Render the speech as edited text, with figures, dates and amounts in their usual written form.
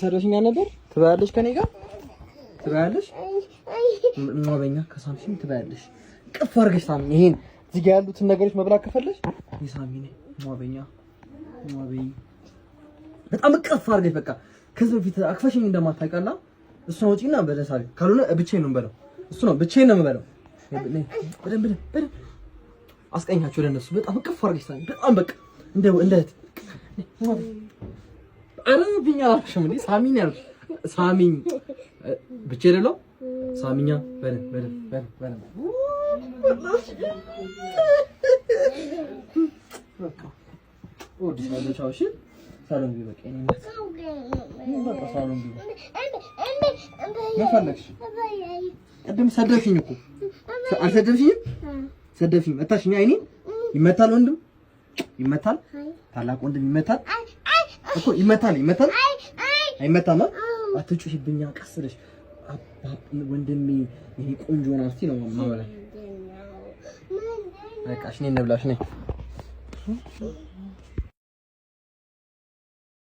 ሰራሽኛ ነበር ትበያለሽ ከኔ ጋር ትበያለሽ ማበኛ ከሳምሽም ትበያለሽ ቅፍ አድርገሽ ሳሚ ይሄን እዚህ ጋር ያሉትን ነገሮች መብላት ከፈለሽ ይሳሚ ነኝ ማበኛ በጣም ቅፍ አድርገሽ በቃ ከዚህ በፊት አክፈሽኝ እንደማታውቃላ እሱ ነው ወጪና በለሳሪ ካልሆነ ብቻዬን ነው የምበላው እሱ ነው ብቻዬን ነው የምበላው በደንብ አስቀኛቸው ለነሱ በጣም ቅፍ አድርገሽ ሳሚ በጣም በቃ እንደ አረብኛ አልሽም እንዴ ሳሚኝ ያልኩሽ ሳሚኝ ብቻ አይደለም ሳሚኛ በደንብ በቃ ወዲስ ማለቻውሽ ሳሎን ቢበቃ እኔ በቃ ሳሎን ቢበቃ መፈለግሽ ቀደም ሰደፍኝ እኮ አልሰደፍኝም ሰደፍኝ መታሽኝ አይኔን ይመታል ወንድም ይመታል ታላቅ ወንድም ይመታል እኮ ይመታል አይመታም አትጩሂብኛ ቀስለሽ ወንድሜ ይሄ ቆንጆ ነው እስቲ ነው ማወላ በቃ እሺ ነኝ ነብላሽ ነኝ